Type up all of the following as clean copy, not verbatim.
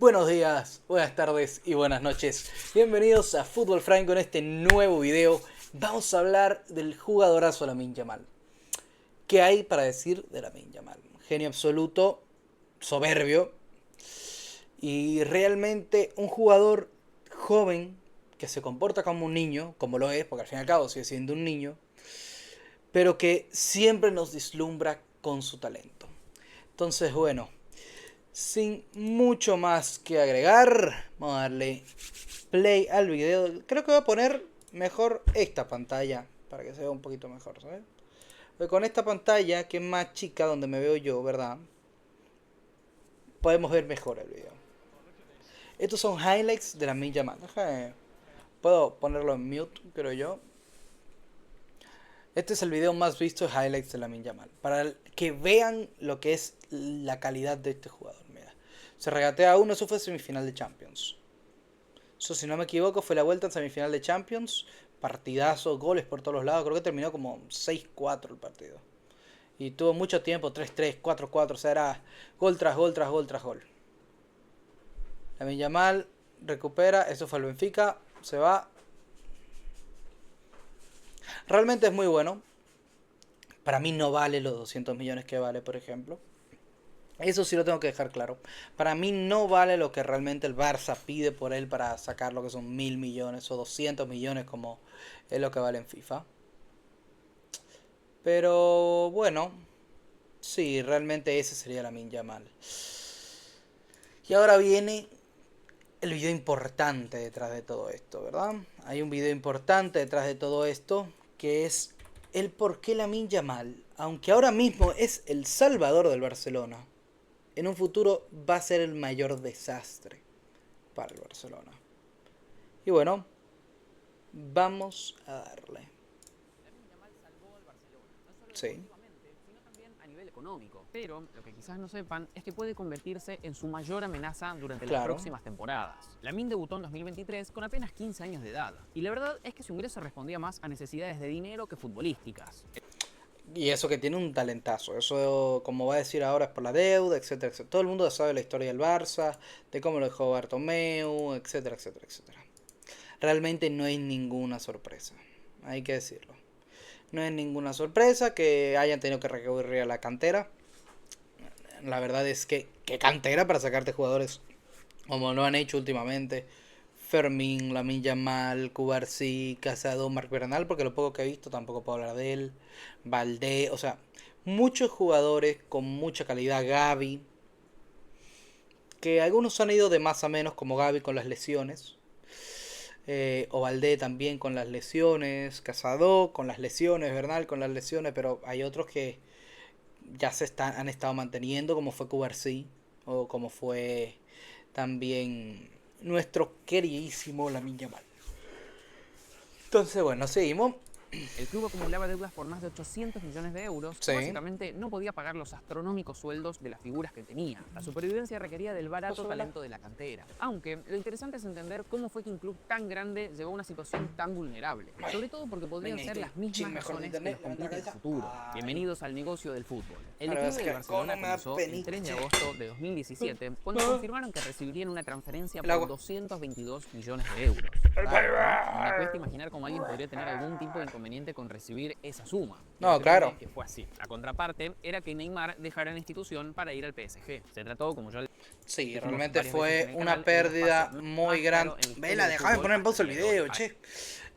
Buenos días, buenas tardes y buenas noches. Bienvenidos a Fútbol Frank con este nuevo video. Vamos a hablar del jugadorazo Lamine Yamal. ¿Qué hay para decir de Lamine Yamal? Genio absoluto, soberbio y realmente un jugador joven que se comporta como un niño, como lo es, porque al fin y al cabo sigue siendo un niño, pero que siempre nos deslumbra con su talento. Entonces, bueno, sin mucho más que agregar, vamos a darle play al video. Creo que voy a poner mejor esta pantalla para que se vea un poquito mejor, ¿sabes? Porque con esta pantalla, que es más chica, donde me veo yo, ¿verdad? Podemos ver mejor el video. Estos son highlights de Lamine Yamal. Puedo ponerlo en mute, creo yo. Este es el video más visto de highlights de Lamine Yamal. Para que vean lo que es la calidad de este jugador. Mira, se regatea uno, eso fue semifinal de Champions. Eso, si no me equivoco, fue la vuelta en semifinal de Champions. Partidazo, goles por todos los lados. Creo que terminó como 6-4 el partido. Y tuvo mucho tiempo, 3-3, 4-4. O sea, era gol tras gol, tras gol, tras gol. Lamine Yamal recupera. Eso fue el Benfica. Se va. Realmente es muy bueno. Para mí no vale los 200 millones que vale, por ejemplo. Eso sí lo tengo que dejar claro. Para mí no vale lo que realmente el Barça pide por él para sacar lo que son 1000 millones o 200 millones como es lo que vale en FIFA. Pero bueno, sí, realmente ese sería Lamine Yamal. Y ahora viene el video importante detrás de todo esto, ¿verdad? Hay un video importante detrás de todo esto que es el por qué Lamine Yamal, aunque ahora mismo es el salvador del Barcelona, en un futuro va a ser el mayor desastre para el Barcelona. Y bueno, vamos a darle. Lamine Yamal salvó al Barcelona, no solo Sí. deportivamente, sino también a nivel económico. Pero lo que quizás no sepan es que puede convertirse en su mayor amenaza durante las Claro. próximas temporadas. Lamine debutó en 2023 con apenas 15 años de edad, y la verdad es que su ingreso respondía más a necesidades de dinero que futbolísticas. Y eso que tiene un talentazo. Eso, como va a decir ahora, es por la deuda, etcétera, etcétera. Todo el mundo sabe la historia del Barça, de cómo lo dejó Bartomeu, etcétera, etcétera, etcétera. Realmente no es ninguna sorpresa. Hay que decirlo. No es ninguna sorpresa que hayan tenido que recurrir a la cantera. La verdad es que, ¿qué cantera para sacarte jugadores como lo han hecho últimamente? Fermín, Lamine Yamal, Cubarsí, Casado, Marc Bernal, porque lo poco que he visto tampoco puedo hablar de él. Valdé, o sea, muchos jugadores con mucha calidad. Gavi, que algunos han ido de más a menos, como Gavi con las lesiones. O Valdé también con las lesiones. Casado con las lesiones, Bernal con las lesiones, pero hay otros que ya han estado manteniendo, como fue Cubarsí, o como fue también nuestro queridísimo Lamine Yamal. Entonces, bueno, seguimos. El club acumulaba deudas por más de 800 millones de euros Sí. y básicamente no podía pagar los astronómicos sueldos de las figuras que tenía. La supervivencia requería del barato talento de la cantera. Aunque lo interesante es entender cómo fue que un club tan grande llegó a una situación tan vulnerable. Sobre todo porque podrían ser las mismas razones que los compliquen en el futuro. Bienvenidos al negocio del fútbol. El declive del Barcelona comenzó el 3 de agosto de 2017 cuando confirmaron que recibirían una transferencia por 222 millones de euros. Me cuesta imaginar cómo alguien podría tener algún tipo de inconveniente con recibir esa suma. No, claro. Que fue así. La contraparte era que Neymar dejara la institución para ir al PSG. Se trató, como ya Sí, dijimos realmente varias veces en fue el una canal, pérdida traspaso muy más grande. caro en la historia Vela, del déjame fútbol poner en pausa el hasta el día de video, hoy.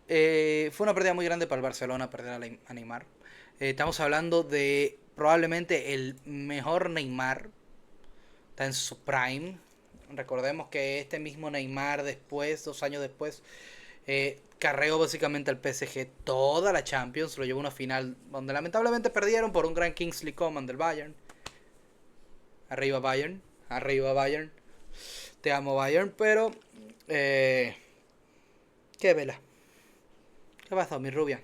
che. Fue una pérdida muy grande para el Barcelona perder a Neymar. Estamos hablando de probablemente el mejor Neymar. Está en su prime. Recordemos que este mismo Neymar después, 2 años después, carreó básicamente al PSG toda la Champions. Lo llevó a una final donde lamentablemente perdieron por un gran Kingsley Coman del Bayern. Arriba Bayern, arriba Bayern. Te amo Bayern, pero... ¿Qué vela? ¿Qué pasó, mi rubia?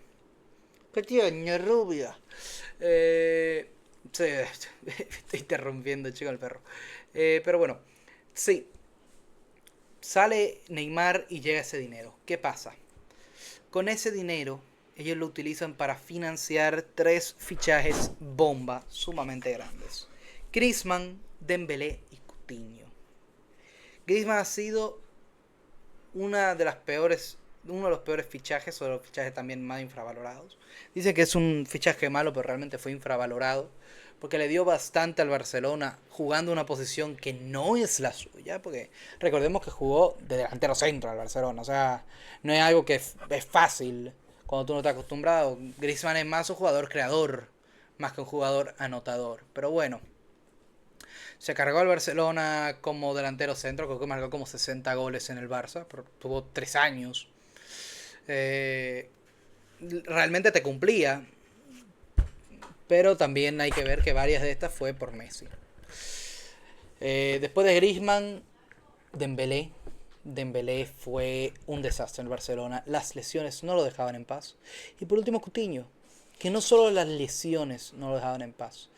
¿Qué tiene, rubia? Sí, estoy interrumpiendo, chico, el perro. Pero bueno, sí. Sale Neymar y llega ese dinero. ¿Qué pasa? Con ese dinero, ellos lo utilizan para financiar 3 fichajes bomba sumamente grandes. Griezmann, Dembélé y Coutinho. Griezmann ha sido una de las peores, uno de los peores fichajes, o de los fichajes también más infravalorados. Dice que es un fichaje malo, pero realmente fue infravalorado, porque le dio bastante al Barcelona jugando una posición que no es la suya, porque recordemos que jugó de delantero centro al Barcelona, o sea, no es algo que es fácil cuando tú no estás acostumbrado. Griezmann es más un jugador creador, más que un jugador anotador, pero bueno. Se cargó al Barcelona como delantero centro, creo que marcó como 60 goles en el Barça, pero tuvo 3 años. Eh, Realmente te cumplía, pero también hay que ver que varias de estas fue por Messi. Después de Griezmann, Dembélé. Dembélé fue un desastre en el Barcelona. Las lesiones no lo dejaban en paz. Y por último, Coutinho, que no solo las lesiones no lo dejaban en paz,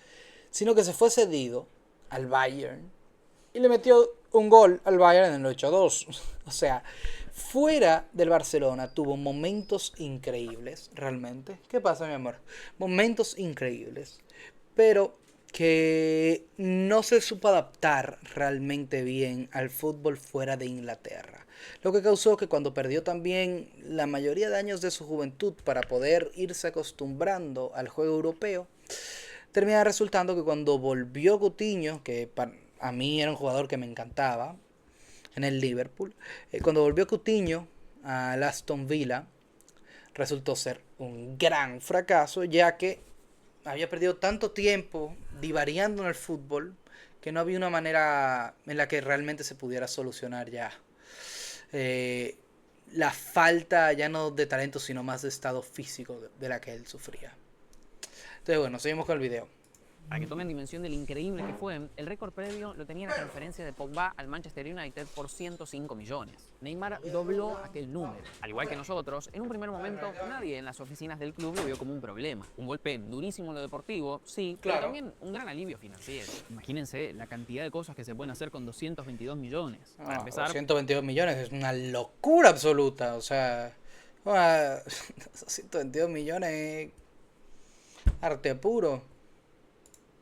sino que se fue cedido al Bayern y le metió un gol al Bayern en el 8-2. O sea, fuera del Barcelona tuvo momentos increíbles, realmente. ¿Qué pasa, mi amor? Momentos increíbles, pero que no se supo adaptar realmente bien al fútbol fuera de Inglaterra. Lo que causó que cuando perdió también la mayoría de años de su juventud para poder irse acostumbrando al juego europeo, termina resultando que cuando volvió Coutinho, que a mí era un jugador que me encantaba en el Liverpool, cuando volvió Coutinho al Aston Villa, resultó ser un gran fracaso, ya que había perdido tanto tiempo divariando en el fútbol que no había una manera en la que realmente se pudiera solucionar ya eh, la falta ya no de talento sino más de estado físico de la que él sufría. Entonces bueno, seguimos con el video. Para que tomen dimensión de lo increíble que fue, el récord previo lo tenía la transferencia de Pogba al Manchester United por 105 millones. Neymar dobló aquel número. Al igual que nosotros, en un primer momento nadie en las oficinas del club lo vio como un problema. Un golpe durísimo en lo deportivo, sí, pero también un gran alivio financiero. Imagínense la cantidad de cosas que se pueden hacer con 222 millones. Para empezar, 222 millones es una locura absoluta. O sea, 222 millones arte puro.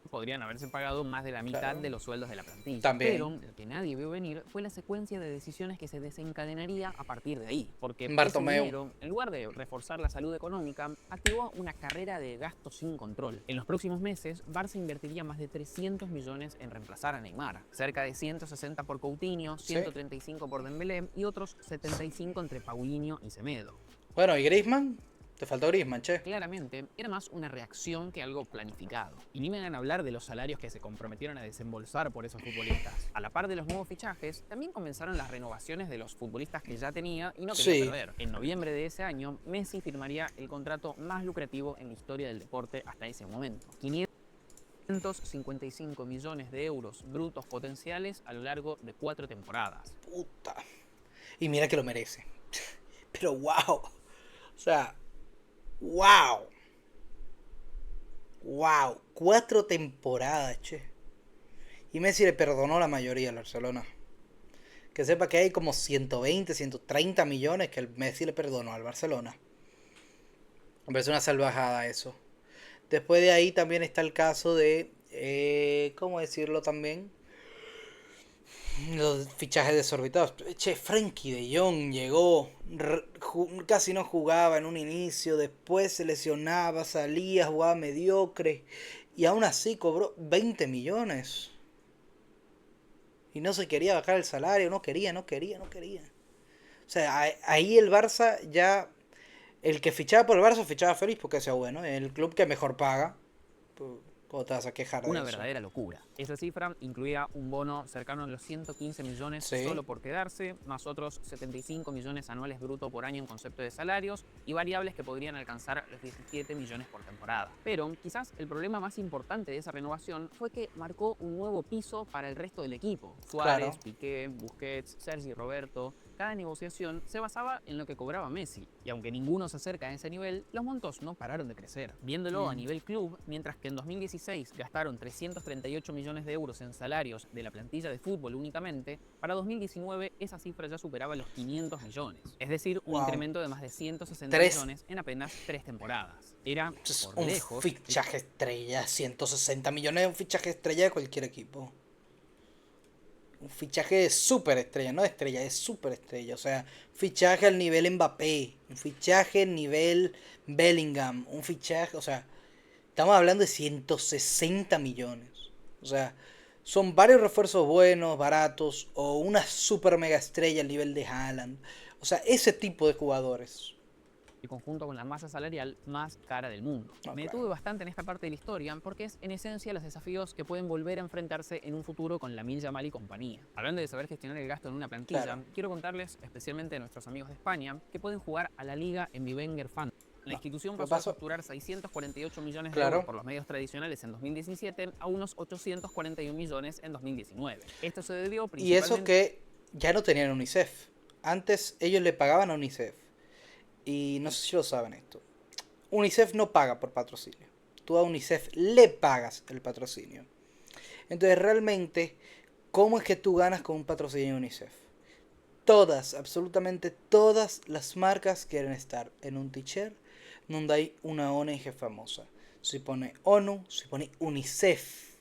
podrían haberse pagado más de la mitad Claro. de los sueldos de la plantilla. También. Pero lo que nadie vio venir fue la secuencia de decisiones que se desencadenaría a partir de ahí. Porque ese Bartomeu. dinero, en lugar de reforzar la salud económica, activó una carrera de gastos sin control. En los próximos meses, Barça invertiría más de 300 millones en reemplazar a Neymar. Cerca de 160 por Coutinho, 135 por Dembélé y otros 75 entre Paulinho y Semedo. Bueno, ¿y Griezmann? Te faltó Griezmann, che. Claramente, era más una reacción que algo planificado. Y ni me hagan hablar de los salarios que se comprometieron a desembolsar por esos futbolistas. A la par de los nuevos fichajes, también comenzaron las renovaciones de los futbolistas que ya tenía y no quería perder. En noviembre de ese año, Messi firmaría el contrato más lucrativo en la historia del deporte hasta ese momento. 555 millones de euros brutos potenciales a lo largo de 4 temporadas. Puta. Y mira que lo merece. Pero wow. O sea, wow. Wow. 4 temporadas, che. Y Messi le perdonó la mayoría al Barcelona. Que sepa que hay como 120, 130 millones que el Messi le perdonó al Barcelona. Me parece una salvajada eso. Después de ahí también está el caso de... ¿cómo decirlo también? Los fichajes desorbitados. Che, Frenkie de Jong llegó, casi no jugaba en un inicio, después se lesionaba, salía, jugaba mediocre y aún así cobró 20 millones. Y no se quería bajar el salario, no quería. O sea, ahí el Barça ya, el que fichaba por el Barça fichaba feliz porque sea bueno, el club que mejor paga. ¿Cómo te vas a quejar de Una eso? verdadera locura. Esa cifra incluía un bono cercano a los 115 millones Sí. solo por quedarse, más otros 75 millones anuales bruto por año en concepto de salarios y variables que podrían alcanzar los 17 millones por temporada. Pero quizás el problema más importante de esa renovación fue que marcó un nuevo piso para el resto del equipo. Suárez, Claro. Piqué, Busquets, Sergi Roberto. Cada negociación se basaba en lo que cobraba Messi, y aunque ninguno se acerca a ese nivel, los montos no pararon de crecer. Viéndolo a nivel club, mientras que en 2016 gastaron 338 millones de euros en salarios de la plantilla de fútbol únicamente, para 2019 esa cifra ya superaba los 500 millones, es decir, un incremento de más de 160 millones en apenas 3 temporadas. Era, por un lejos, fichaje estrella, 160 millones es un fichaje estrella de cualquier equipo. un fichaje de superestrella, no de estrella, de superestrella. O sea, fichaje al nivel Mbappé, un fichaje al nivel Bellingham, un fichaje, o sea, estamos hablando de 160 millones. O sea, son varios refuerzos buenos, baratos, o una super mega estrella al nivel de Haaland. O sea, ese tipo de jugadores. el conjunto con la masa salarial más cara del mundo. No, Me claro. detuve bastante en esta parte de la historia porque es en esencia los desafíos que pueden volver a enfrentarse en un futuro con Lamine Yamal y compañía. Hablando de saber gestionar el gasto en una plantilla, Claro. quiero contarles, especialmente a nuestros amigos de España, que pueden jugar a la liga en Vivenger Fan. La institución ¿Qué pasó a pasó? facturar 648 millones de Claro. euros por los medios tradicionales en 2017 a unos 841 millones en 2019. Esto se debió Y eso principalmente... que ya no tenían UNICEF. Antes ellos le pagaban a UNICEF. Y no sé si lo saben esto. UNICEF no paga por patrocinio. Tú a UNICEF le pagas el patrocinio. Entonces realmente, ¿cómo es que tú ganas con un patrocinio de UNICEF? Todas, absolutamente todas las marcas quieren estar en un t-shirt donde hay una ONG famosa. Si pone ONU, si pone UNICEF,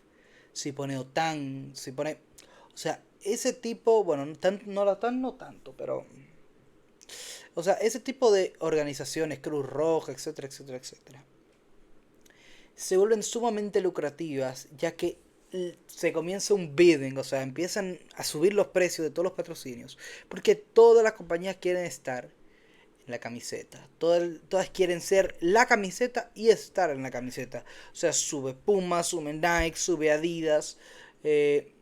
si pone OTAN, si pone... O sea, ese tipo, bueno, no la OTAN no tanto, pero... O sea, ese tipo de organizaciones, Cruz Roja, etcétera, etcétera, etcétera, se vuelven sumamente lucrativas ya que se comienza un bidding, o sea, empiezan a subir los precios de todos los patrocinios, porque todas las compañías quieren estar en la camiseta, todas quieren ser la camiseta y estar en la camiseta, o sea, sube Puma, sube Nike, sube Adidas, eh,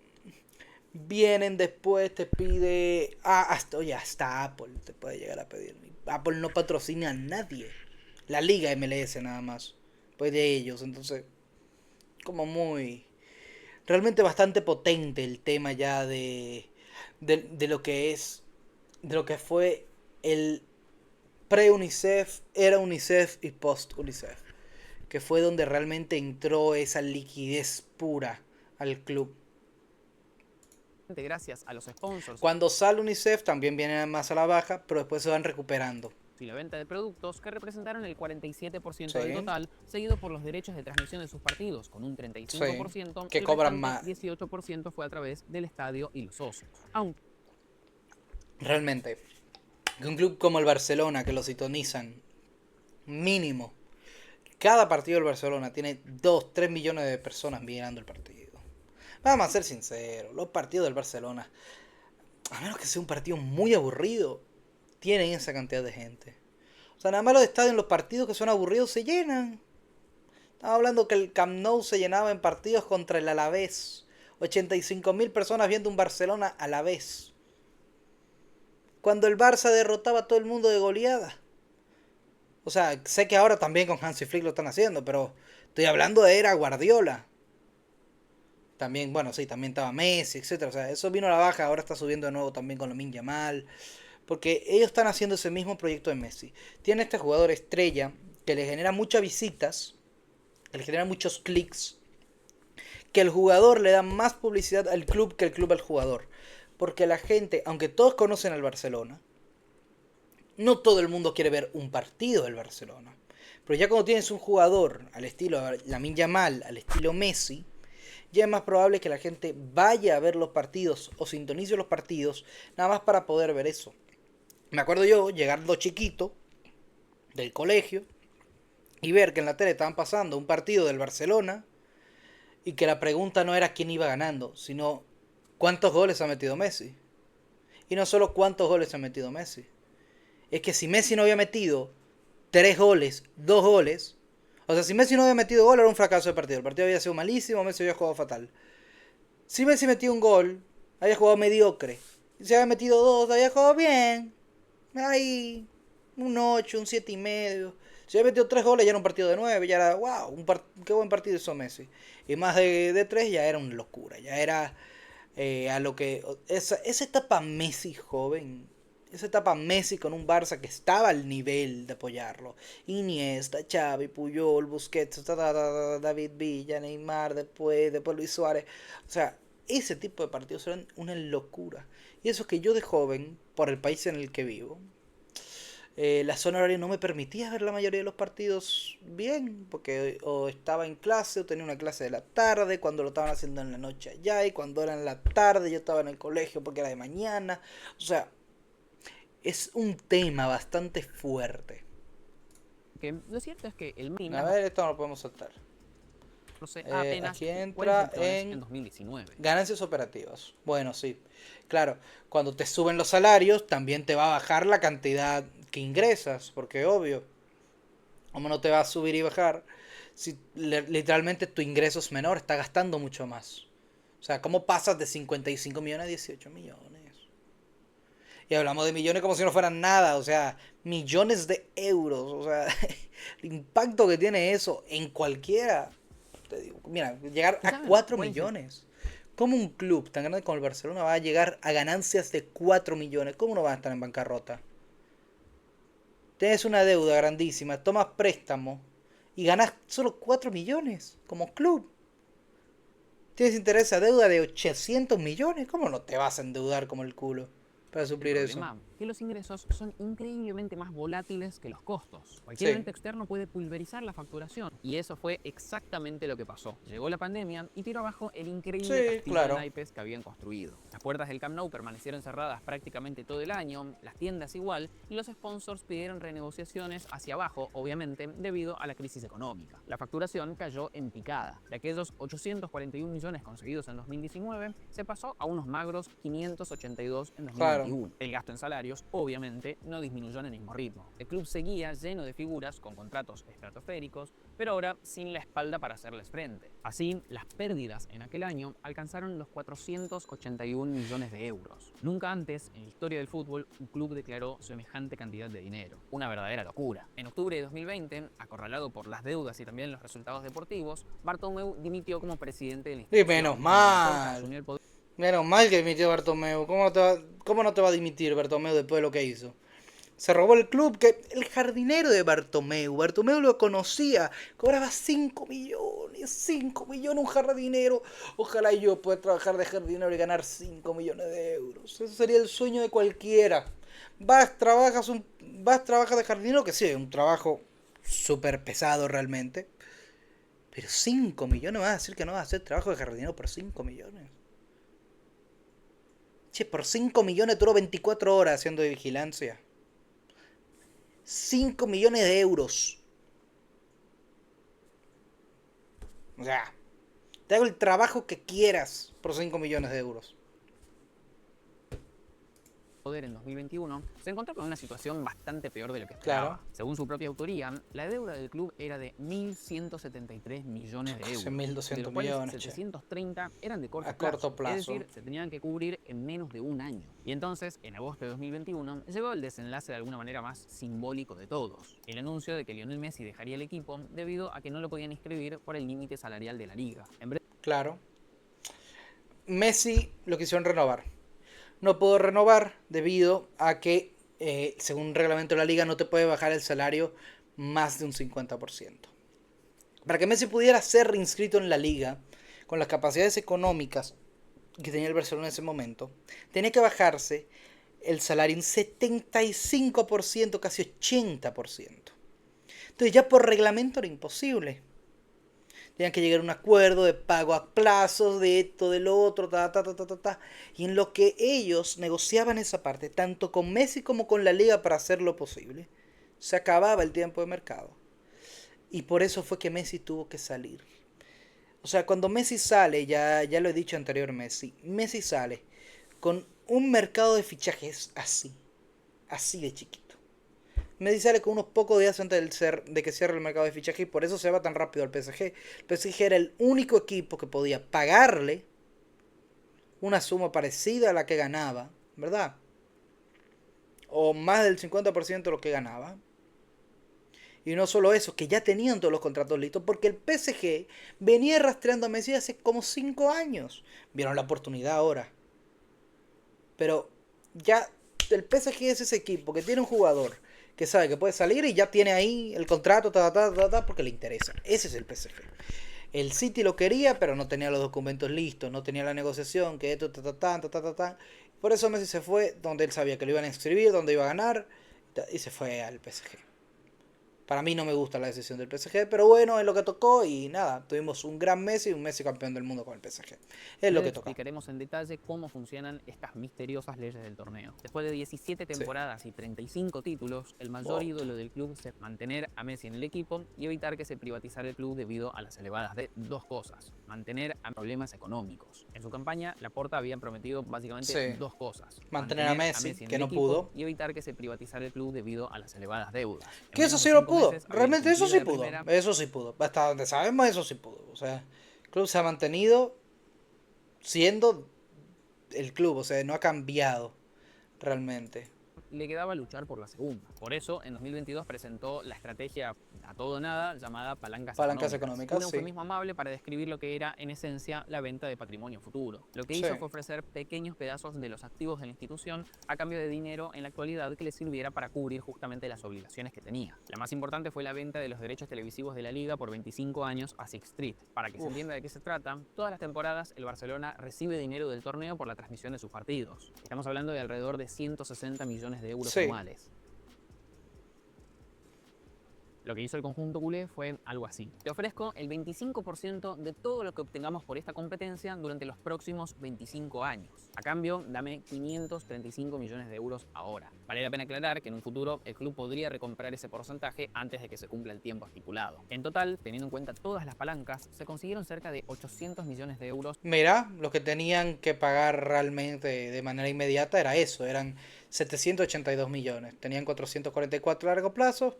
vienen después, te pide, oye, hasta Apple te puede llegar a pedir, Apple no patrocina a nadie, la liga MLS nada más, pues de ellos, entonces, como muy realmente bastante potente el tema ya de lo que es, de lo que fue el pre-UNICEF, era UNICEF y post-UNICEF, que fue donde realmente entró esa liquidez pura al club. gracias a los sponsors Cuando sale UNICEF también vienen más a la baja, pero después se van recuperando. y la venta de productos que representaron el 47% del Sí, total, seguido por los derechos de transmisión de sus partidos, con un sí, 35%, que el cobran restante más. 18% fue a través del estadio y los socios. Aunque Realmente, que un club como el Barcelona, que lo sintonizan mínimo, cada partido del Barcelona tiene 2 3 millones de personas mirando el partido. Vamos a ser sinceros, los partidos del Barcelona, a menos que sea un partido muy aburrido, tienen esa cantidad de gente. O sea, nada más los estadios en los partidos que son aburridos se llenan. Estaba hablando que el Camp Nou se llenaba en partidos contra el Alavés. 85.000 personas viendo un Barcelona a la vez. Cuando el Barça derrotaba a todo el mundo de goleada. O sea, sé que ahora también con Hansi Flick lo están haciendo, pero estoy hablando de era Guardiola. También, bueno, sí, también estaba Messi, etcétera. O sea, eso vino a la baja, ahora está subiendo de nuevo también con Lamine Yamal. Porque ellos están haciendo ese mismo proyecto de Messi. Tiene este jugador estrella que le genera muchas visitas, que le genera muchos clics, que el jugador le da más publicidad al club que el club al jugador. Porque la gente, aunque todos conocen al Barcelona, no todo el mundo quiere ver un partido del Barcelona. Pero ya cuando tienes un jugador al estilo Lamine Yamal, al estilo Messi, ya es más probable que la gente vaya a ver los partidos o sintonice los partidos nada más para poder ver eso. Me acuerdo yo llegando chiquito del colegio y ver que en la tele estaban pasando un partido del Barcelona y que la pregunta no era quién iba ganando, sino cuántos goles ha metido Messi. Y no solo cuántos goles ha metido Messi. Es que si Messi no había metido 3 goles, 2 goles, o sea, si Messi no había metido gol era un fracaso de partido. El partido había sido malísimo, Messi había jugado fatal. Si Messi metió un gol, había jugado mediocre. Si había metido dos, había jugado bien. Ahí, un 8 un 7,5. Si había metido 3 goles, ya era un partido de 9. Ya era, wow, qué buen partido hizo Messi. Y más de 3 ya era una locura. Ya era a lo que... Esa etapa Messi joven, esa etapa Messi con un Barça que estaba al nivel de apoyarlo. Iniesta, Xavi, Puyol, Busquets, David Villa, Neymar, después Luis Suárez. O sea, ese tipo de partidos eran una locura. Y eso que yo de joven, por el país en el que vivo, La zona horaria no me permitía ver la mayoría de los partidos bien, porque o estaba en clase o tenía una clase de la tarde, cuando lo estaban haciendo en la noche allá, y cuando era en la tarde yo estaba en el colegio porque era de mañana. O sea, es un tema bastante fuerte. Que lo cierto es que el A Minas ver, esto no lo podemos saltar. apenas Aquí 40 entra millones en en 2019. ganancias operativas. Bueno, sí. Claro, cuando te suben los salarios, también te va a bajar la cantidad que ingresas, porque obvio, ¿cómo no te va a subir y bajar si literalmente tu ingreso es menor, está gastando mucho más? O sea, ¿cómo pasas de 55 millones a 18 millones? Y hablamos de millones como si no fueran nada, o sea, millones de euros, o sea, el impacto que tiene eso en cualquiera. Te digo, mira, llegar ¿Y a saben 4 cuál es el millones. ¿Cómo un club tan grande como el Barcelona va a llegar a ganancias de 4 millones? ¿Cómo no va a estar en bancarrota? Tienes una deuda grandísima, tomas préstamo y ganas solo 4 millones como club. Tienes interés a deuda de 800 millones. ¿Cómo no te vas a endeudar como el culo para suplir eso? problema? Que los ingresos son increíblemente más volátiles que los costos. Cualquier Sí, evento externo puede pulverizar la facturación. Y eso fue exactamente lo que pasó. Llegó la pandemia y tiró abajo el increíble sí, castillo de claro. naipes que habían construido. Las puertas del Camp Nou permanecieron cerradas prácticamente todo el año, las tiendas igual, y los sponsors pidieron renegociaciones hacia abajo, obviamente, debido a la crisis económica. La facturación cayó en picada. De aquellos 841 millones conseguidos en 2019, se pasó a unos magros 582 en Claro. 2021. El gasto en salarios, obviamente, no disminuyó en el mismo ritmo. El club seguía lleno de figuras con contratos estratosféricos, pero ahora sin la espalda para hacerles frente. Así, las pérdidas en aquel año alcanzaron los 481 millones de euros. Nunca antes, en la historia del fútbol, un club declaró semejante cantidad de dinero. Una verdadera locura. En octubre de 2020, acorralado por las deudas y también los resultados deportivos, Bartomeu dimitió como presidente de la Y institución. menos Y en el corta mal. asumió el poder. Menos mal que dimitió Bartomeu. ¿Cómo no te va a dimitir Bartomeu después de lo que hizo? Se robó el club, que el jardinero de Bartomeu. Bartomeu lo conocía. Cobraba 5 millones. 5 millones un jardinero. Ojalá yo pueda trabajar de jardinero y ganar 5 millones de euros. Ese sería el sueño de cualquiera. Trabajas de jardinero, que sí, es un trabajo súper pesado realmente. Pero 5 millones, vas a decir que no vas a hacer trabajo de jardinero por 5 millones. Che, por 5 millones duró 24 horas haciendo de vigilancia. 5 millones de euros. O sea, te hago el trabajo que quieras por 5 millones de euros. En 2021, se encontró con una situación bastante peor de lo que Claro. esperaba. Según su propia autoría, la deuda del club era de 1.173 millones de Casi euros, de 1.200 los cuales millones, che. 730 eran de A corto plazo. es decir, se tenían que cubrir en menos de un año. Y entonces, en agosto de 2021, llegó el desenlace de alguna manera más simbólico de todos, el anuncio de que Lionel Messi dejaría el equipo debido a que no lo podían inscribir por el límite salarial de la liga. Claro. Messi lo quisieron renovar. No pudo renovar debido a que, según el reglamento de la liga, no te puede bajar el salario más de un 50%. Para que Messi pudiera ser reinscrito en la liga, con las capacidades económicas que tenía el Barcelona en ese momento, tenía que bajarse el salario en 75%, casi 80%. Entonces ya por reglamento era imposible. Tenían que llegar a un acuerdo de pago a plazos, de esto, de lo otro, Y en lo que ellos negociaban esa parte, tanto con Messi como con la liga para hacerlo posible, se acababa el tiempo de mercado. Y por eso fue que Messi tuvo que salir. O sea, cuando Messi sale, ya lo he dicho anteriormente, Messi sale con un mercado de fichajes así de chiquito. Messi sale con unos pocos días antes de que cierre el mercado de fichaje y por eso se va tan rápido al PSG. El PSG era el único equipo que podía pagarle una suma parecida a la que ganaba, ¿verdad? O más del 50% de lo que ganaba. Y no solo eso, que ya tenían todos los contratos listos, porque el PSG venía rastreando a Messi hace como 5 años. Vieron la oportunidad ahora. Pero ya el PSG es ese equipo que tiene un jugador que sabe que puede salir y ya tiene ahí el contrato, porque le interesa. Ese es el PSG. El City lo quería, pero no tenía los documentos listos, no tenía la negociación, Por eso Messi se fue donde él sabía que lo iban a inscribir, donde iba a ganar, Y se fue al PSG. Para mí no me gusta la decisión del PSG, pero bueno, es lo que tocó y nada, tuvimos un gran Messi y un Messi campeón del mundo con el PSG. Es lo Les que toca. explicaremos en detalle cómo funcionan estas misteriosas leyes del torneo. Después de 17 Sí. temporadas y 35 títulos, el mayor Wow. ídolo del club es mantener a Messi en el equipo y evitar que se privatizara el club debido a las elevadas de dos cosas: mantener a problemas económicos. En su campaña, Laporta había prometido básicamente Sí. dos cosas: Mantener a Messi, en que el no equipo pudo. y evitar que se privatizara el club debido a las elevadas deudas. En Que eso menos de sí lo 5 pudo. meses había Realmente eso cumplido sí de pudo. primera. Eso sí pudo. Hasta donde sabemos, eso sí pudo. O sea, el club se ha mantenido siendo el club. O sea, no ha cambiado realmente. Le quedaba luchar por la segunda. Por eso, en 2022 presentó la estrategia a todo o nada llamada palancas Palancas económicas. Un económicas, sí. eufemismo amable para describir lo que era, en esencia, la venta de patrimonio futuro. Lo que Sí. hizo fue ofrecer pequeños pedazos de los activos de la institución a cambio de dinero en la actualidad que le sirviera para cubrir justamente las obligaciones que tenía. La más importante fue la venta de los derechos televisivos de la liga por 25 años a Sixth Street. Para que se Uf. entienda de qué se trata, todas las temporadas el Barcelona recibe dinero del torneo por la transmisión de sus partidos. Estamos hablando de alrededor de 160 millones de euros Sí. anuales. Lo que hizo el conjunto culé fue algo así: te ofrezco el 25% de todo lo que obtengamos por esta competencia durante los próximos 25 años. A cambio, dame 535 millones de euros ahora. Vale la pena aclarar que en un futuro el club podría recomprar ese porcentaje antes de que se cumpla el tiempo estipulado. En total, teniendo en cuenta todas las palancas, se consiguieron cerca de 800 millones de euros. Mira, lo que tenían que pagar realmente de manera inmediata era eso. Eran 782 millones. Tenían 444 a largo plazo.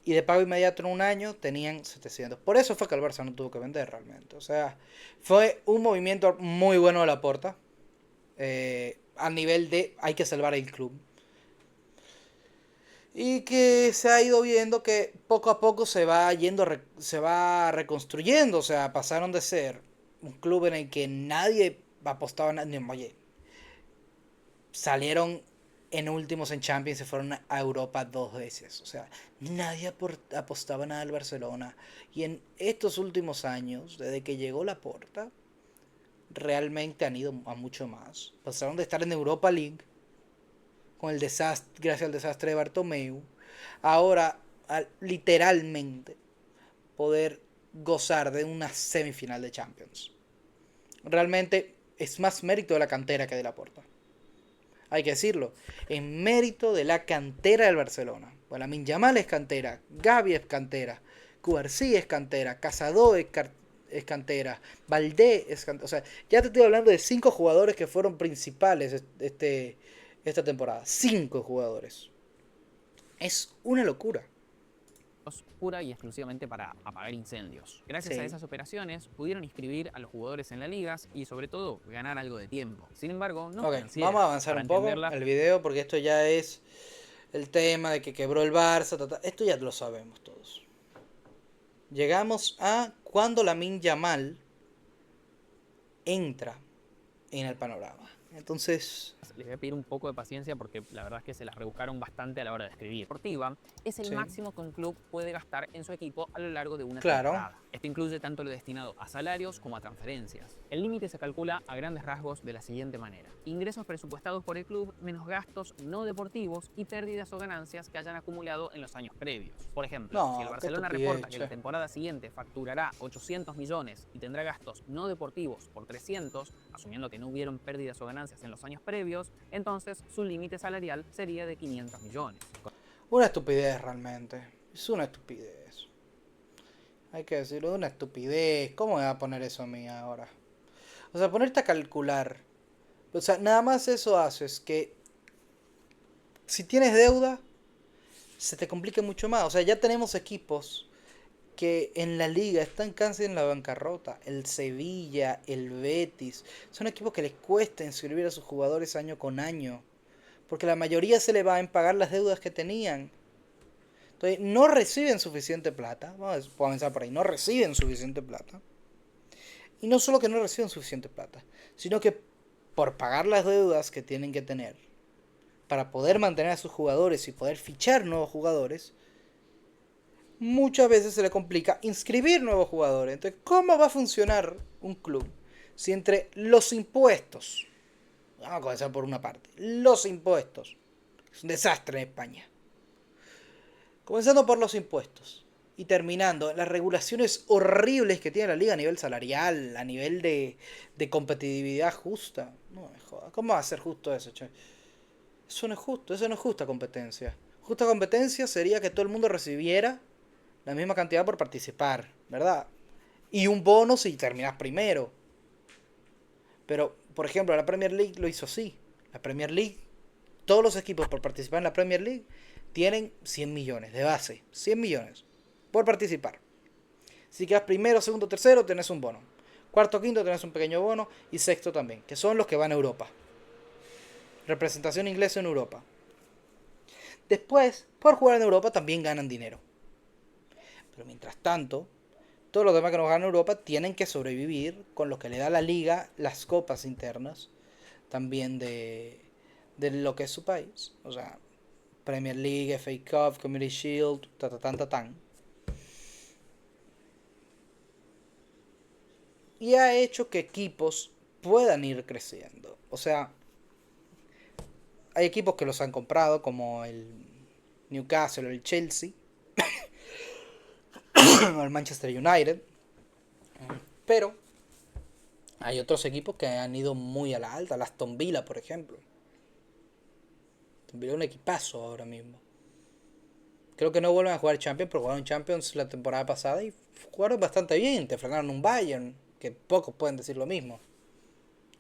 Y de pago inmediato en un año tenían 700. Por eso fue que el Barça no tuvo que vender realmente. O sea, fue un movimiento muy bueno de Laporta. A nivel de hay que salvar el club. Y que se ha ido viendo que poco a poco se va yendo, se va reconstruyendo. O sea, pasaron de ser un club en el que nadie apostaba, oye, salieron en últimos en Champions, se fueron a Europa 2 veces. O sea, nadie apostaba nada al Barcelona. Y en estos últimos años, desde que llegó Laporta, realmente han ido a mucho más. Pasaron de estar en Europa League, con el desastre, gracias al desastre de Bartomeu, ahora a literalmente poder gozar de una semifinal de Champions. Realmente es más mérito de la cantera que de Laporta. Hay que decirlo, en mérito de la cantera del Barcelona. Bueno, Lamine Yamal es cantera, Gavi es cantera, Cubarsí es cantera, Casado es cantera, Valdé es cantera. O sea, ya te estoy hablando de 5 jugadores que fueron principales esta temporada. 5 jugadores. Es una locura. Pura y exclusivamente para apagar incendios. Gracias a Sí. esas operaciones pudieron inscribir a los jugadores en las ligas y sobre todo ganar algo de tiempo. Sin embargo, no Ok, financiera. vamos a avanzar Para un poco entenderla, el video porque esto ya es el tema de que quebró el Barça. Esto ya lo sabemos todos. Llegamos a cuando Lamine Yamal entra en el panorama. Entonces, les voy a pedir un poco de paciencia porque la verdad es que se las rebuscaron bastante a la hora de escribir. Deportiva es el sí, máximo que un club puede gastar en su equipo a lo largo de una claro, temporada. Esto incluye tanto lo destinado a salarios como a transferencias. El límite se calcula a grandes rasgos de la siguiente manera: ingresos presupuestados por el club menos gastos no deportivos y pérdidas o ganancias que hayan acumulado en los años previos. Por ejemplo, si el no, qué Barcelona estupidez, reporta que che. la temporada siguiente facturará 800 millones y tendrá gastos no deportivos por 300, asumiendo que no hubieron pérdidas o ganancias en los años previos, entonces su límite salarial sería de 500 millones. Una estupidez realmente. Es una estupidez. Hay que decirlo, una estupidez. ¿Cómo me va a poner eso a mí ahora? O sea, ponerte a calcular. O sea, nada más eso haces que si tienes deuda, se te complica mucho más. O sea, ya tenemos equipos que en la liga están casi en la bancarrota. El Sevilla, el Betis. Son equipos que les cuesta inscribir a sus jugadores año con año. Porque la mayoría se le va en pagar las deudas que tenían. Entonces, no reciben suficiente plata. Vamos a comenzar por ahí. No reciben suficiente plata. Y no solo que no reciben suficiente plata, sino que por pagar las deudas que tienen que tener, para poder mantener a sus jugadores y poder fichar nuevos jugadores, muchas veces se le complica inscribir nuevos jugadores. Entonces, ¿cómo va a funcionar un club si entre los impuestos, vamos a comenzar por una parte, los impuestos, es un desastre en España, Comenzando por los impuestos y terminando en las regulaciones horribles que tiene la liga a nivel salarial, a nivel de competitividad justa. No me jodas. ¿Cómo va a ser justo eso, che? Eso no es justo, eso no es justa competencia. Justa competencia sería que todo el mundo recibiera la misma cantidad por participar, ¿verdad? Y un bono si terminas primero. Pero, por ejemplo, la Premier League lo hizo así. La Premier League, todos los equipos por participar en la Premier League tienen 100 millones de base. 100 millones por participar. Si quedas primero, segundo, tercero, tenés un bono. Cuarto, quinto, tenés un pequeño bono. Y sexto también, que son los que van a Europa. Representación inglesa en Europa. Después, por jugar en Europa también ganan dinero. Pero mientras tanto, todos los demás que no ganan en Europa tienen que sobrevivir con lo que le da la liga, las copas internas, también de lo que es su país. O sea, Premier League, FA Cup, Community Shield, ta. Y ha hecho que equipos puedan ir creciendo. O sea, hay equipos que los han comprado, como el Newcastle o el Chelsea, o el Manchester United. Pero hay otros equipos que han ido muy a la alta. El Aston Villa, por ejemplo. Aston Villa es un equipazo ahora mismo. Creo que no vuelven a jugar Champions, pero jugaron Champions la temporada pasada y jugaron bastante bien. Te frenaron un Bayern, que pocos pueden decir lo mismo.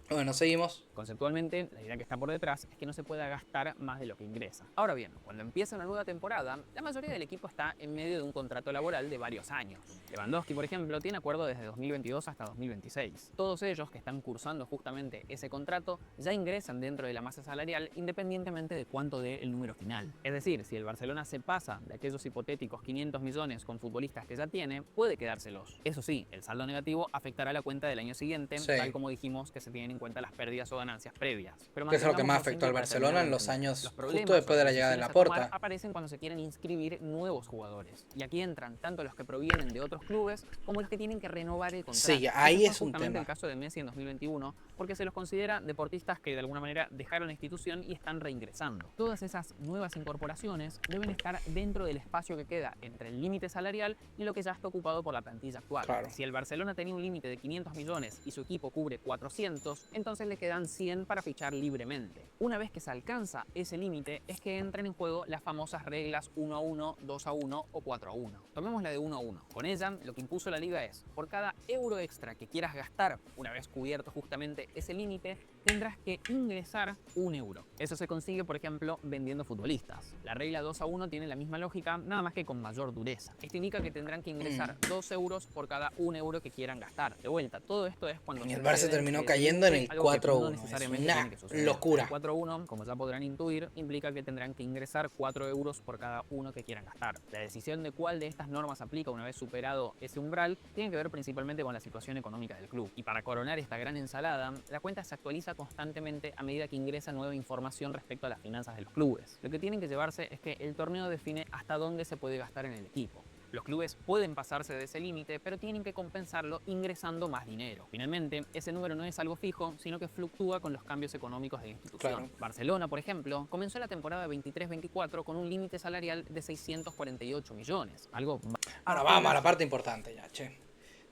Bueno, seguimos. Conceptualmente, la idea que está por detrás es que no se pueda gastar más de lo que ingresa. Ahora bien, cuando empieza una nueva temporada, la mayoría del equipo está en medio de un contrato laboral de varios años. Lewandowski, por ejemplo, tiene acuerdo desde 2022 hasta 2026. Todos ellos que están cursando justamente ese contrato ya ingresan dentro de la masa salarial independientemente de cuánto dé el número final. Es decir, si el Barcelona se pasa de aquellos hipotéticos 500 millones con futbolistas que ya tiene, puede quedárselos. Eso sí, el saldo negativo afectará la cuenta del año siguiente, Sí. tal como dijimos que se tienen en cuenta las pérdidas o ganancias previas. Pero Que es lo que más mantengamos afectó al simple para Barcelona terminar en de los entender. años Los justo problemas después de o la llegada de decisiones a tomar Laporta. aparecen cuando se quieren inscribir nuevos jugadores. Y aquí entran tanto los que provienen de otros clubes como los que tienen que renovar el contrato. Sí, ahí Ese es fue un justamente tema. el caso de Messi en 2021, porque se los considera deportistas que de alguna manera dejaron la institución y están reingresando. Todas esas nuevas incorporaciones deben estar dentro del espacio que queda entre el límite salarial y lo que ya está ocupado por la plantilla actual. Claro. Si el Barcelona tenía un límite de 500 millones y su equipo cubre 400, entonces le quedan 100 para fichar libremente. Una vez que se alcanza ese límite es que entran en juego las famosas reglas 1-1, 2-1 o 4-1. Tomemos la de 1-1. Con ella, lo que impuso la liga es, por cada euro extra que quieras gastar, una vez cubierto justamente ese límite, tendrás que ingresar 1 euro. Eso se consigue, por ejemplo, vendiendo futbolistas. La regla 2-1 tiene la misma lógica, nada más que con mayor dureza. Esto indica que tendrán que ingresar 2 euros por cada 1 euro que quieran gastar. De vuelta, todo esto es cuando Y el Barça terminó cayendo en el 4-1. Es una locura. El 4-1, como ya podrán intuir, implica que tendrán que ingresar 4 euros por cada uno que quieran gastar. La decisión de cuál de estas normas aplica una vez superado ese umbral tiene que ver principalmente con la situación económica del club. Y para coronar esta gran ensalada, la cuenta se actualiza constantemente a medida que ingresa nueva información respecto a las finanzas de los clubes. Lo que tienen que llevarse es que el torneo define hasta dónde se puede gastar en el equipo. Los clubes pueden pasarse de ese límite, pero tienen que compensarlo ingresando más dinero. Finalmente, ese número no es algo fijo, sino que fluctúa con los cambios económicos de la institución. Claro. Barcelona, por ejemplo, comenzó la temporada 23-24 con un límite salarial de 648 millones. Algo... Ahora vamos a la parte importante ya, che.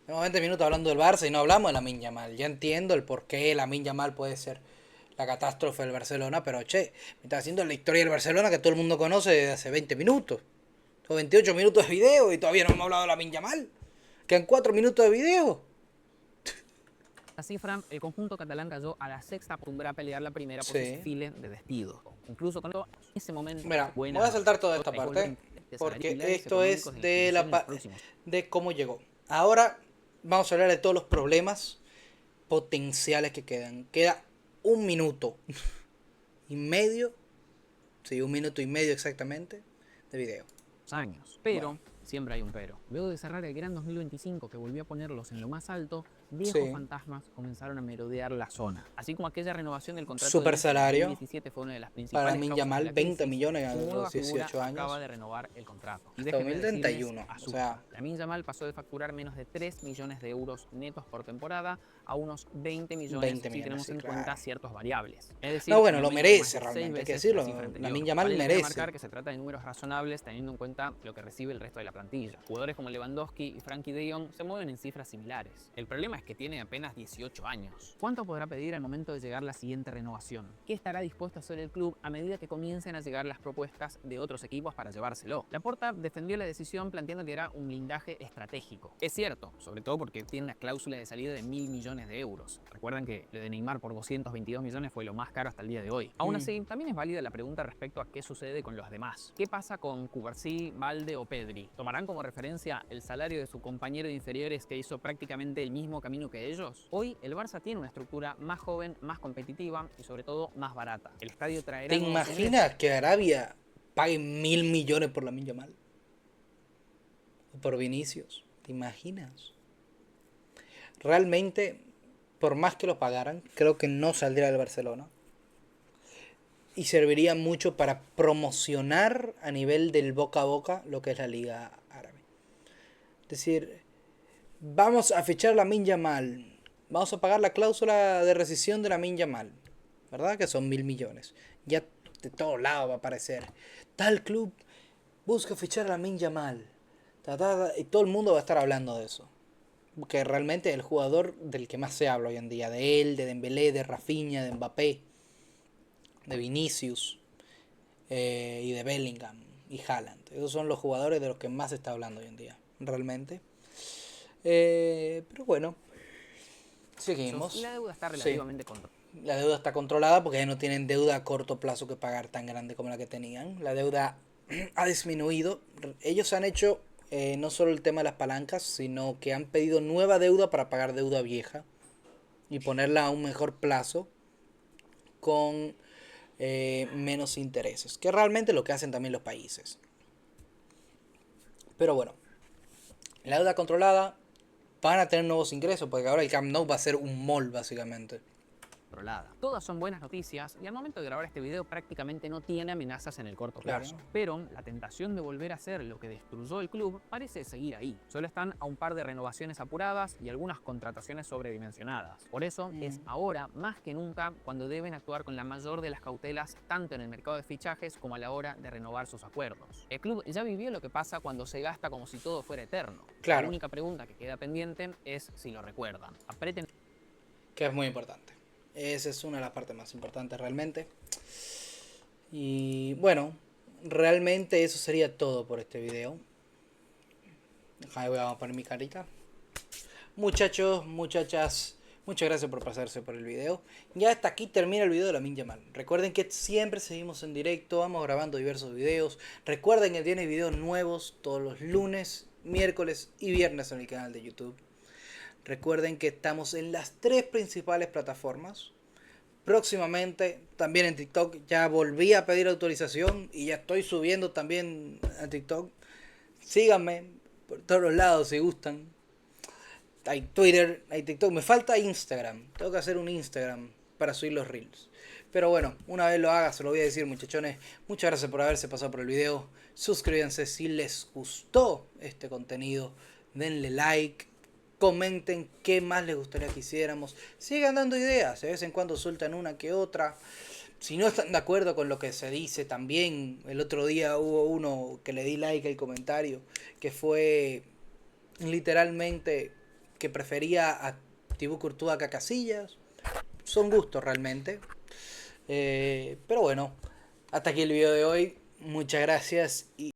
Tenemos 20 minutos hablando del Barça y no hablamos de Lamine Yamal. Ya entiendo el por qué Lamine Yamal puede ser la catástrofe del Barcelona, pero che, me está haciendo la historia del Barcelona que todo el mundo conoce desde hace 20 minutos. Son 28 minutos de video y todavía no hemos hablado de Lamine Yamal. Quedan 4 minutos de video. La cifra, el conjunto catalán cayó a la sexta costumbre a pelear la primera por Sí. su file de despidos. Incluso con ese momento... Mira, voy a saltar toda esta parte porque esto es de cómo llegó. Ahora vamos a hablar de todos los problemas potenciales que quedan. Queda 1 minuto y medio, sí, 1 minuto y medio exactamente de video. Años. Pero, siempre hay un pero. Luego de cerrar el gran 2025 que volvió a ponerlos en lo más alto, viejos Sí. fantasmas comenzaron a merodear la zona. Así como aquella renovación del contrato Super de Messi en salario 2017 fue una de las para principales Lamine causas de Yamal, la 20 crisis, millones a su nueva los figura 18 acaba años. de renovar el contrato. Y Hasta déjenme decirles, 2031. O asusta. sea, Lamine Yamal pasó de facturar menos de 3 millones de euros netos por temporada a unos 20 millones 20 si millones, tenemos sí, en cuenta claro. ciertos variables. Es decir, No, un bueno, lo aumento de más merece de 6 realmente, hay que veces la cifra decirlo. anterior. Lamine Yamal Vale la pena merece. marcar que se trata de números razonables teniendo en cuenta lo que recibe el resto de la plantilla. Jugadores como Lewandowski y Frankie de Jong se mueven en cifras similares. El problema es que tiene apenas 18 años. ¿Cuánto podrá pedir al momento de llegar la siguiente renovación? ¿Qué estará dispuesto a hacer el club a medida que comiencen a llegar las propuestas de otros equipos para llevárselo? Laporta defendió la decisión planteando que era un blindaje estratégico. Es cierto, sobre todo porque tiene una cláusula de salida de 1.000 millones de euros. Recuerden que lo de Neymar por 222 millones fue lo más caro hasta el día de hoy. Aún así, también es válida la pregunta respecto a qué sucede con los demás. ¿Qué pasa con Cubarsí, Valde o Pedri? ¿Tomarán como referencia el salario de su compañero de inferiores que hizo prácticamente el mismo camino que ellos? Hoy el Barça tiene una estructura más joven, más competitiva y sobre todo más barata. El estadio traerá ¿Te nuevos imaginas ingresos. que Arabia pague 1.000 millones por Lamine Yamal? O por Vinicius. ¿Te imaginas? Realmente, por más que lo pagaran, creo que no saldría del Barcelona. Y serviría mucho para promocionar a nivel del boca a boca lo que es la Liga Árabe. Es decir, vamos a fichar a Lamine Yamal. Vamos a pagar la cláusula de rescisión de Lamine Yamal. ¿Verdad? Que son 1.000 millones. Ya de todos lados va a aparecer. Tal club busca fichar a Lamine Yamal. Y todo el mundo va a estar hablando de eso. Que realmente es el jugador del que más se habla hoy en día. De él, de Dembélé, de Rafinha, de Mbappé, de Vinicius y de Bellingham y Haaland. Esos son los jugadores de los que más se está hablando hoy en día. Realmente. Pero bueno, Y seguimos. la deuda está Sí, relativamente controlada. la deuda está controlada porque ya no tienen deuda a corto plazo que pagar tan grande como la que tenían. La deuda ha disminuido. Ellos han hecho no solo el tema de las palancas, sino que han pedido nueva deuda para pagar deuda vieja y ponerla a un mejor plazo con menos intereses, que realmente es lo que hacen también los países. Pero bueno, la deuda controlada, van a tener nuevos ingresos, porque ahora el Camp Nou va a ser un mall básicamente. Todas son buenas noticias y al momento de grabar este video prácticamente no tiene amenazas en el corto Claro. plazo. Pero la tentación de volver a hacer lo que destruyó el club parece seguir ahí. Solo están a un par de renovaciones apuradas y algunas contrataciones sobredimensionadas. Por eso es ahora más que nunca cuando deben actuar con la mayor de las cautelas tanto en el mercado de fichajes como a la hora de renovar sus acuerdos. El club ya vivió lo que pasa cuando se gasta como si todo fuera eterno. Claro. La única pregunta que queda pendiente es si lo recuerdan. Apreten. Que es muy importante. Esa es una de las partes más importantes realmente. Y bueno, realmente eso sería todo por este video. Ahí voy a poner mi carita. Muchachos, muchachas, muchas gracias por pasarse por el video. Ya hasta aquí termina el video de Lamine Yamal. Recuerden que siempre seguimos en directo, vamos grabando diversos videos. Recuerden que tiene videos nuevos todos los lunes, miércoles y viernes en el canal de YouTube. Recuerden que estamos en las 3 principales plataformas. Próximamente también en TikTok. Ya volví a pedir autorización y ya estoy subiendo también a TikTok. Síganme por todos los lados si gustan. Hay Twitter, hay TikTok. Me falta Instagram. Tengo que hacer un Instagram para subir los reels. Pero bueno, una vez lo haga, se lo voy a decir, muchachones. Muchas gracias por haberse pasado por el video. Suscríbanse si les gustó este contenido. Denle like. Comenten qué más les gustaría que hiciéramos. Sigan dando ideas. De vez en cuando sueltan una que otra. Si no están de acuerdo con lo que se dice también. El otro día hubo uno que le di like al comentario. Que fue literalmente que prefería a Thibaut Courtois que a Casillas. Son gustos realmente. Pero bueno. Hasta aquí el video de hoy. Muchas gracias y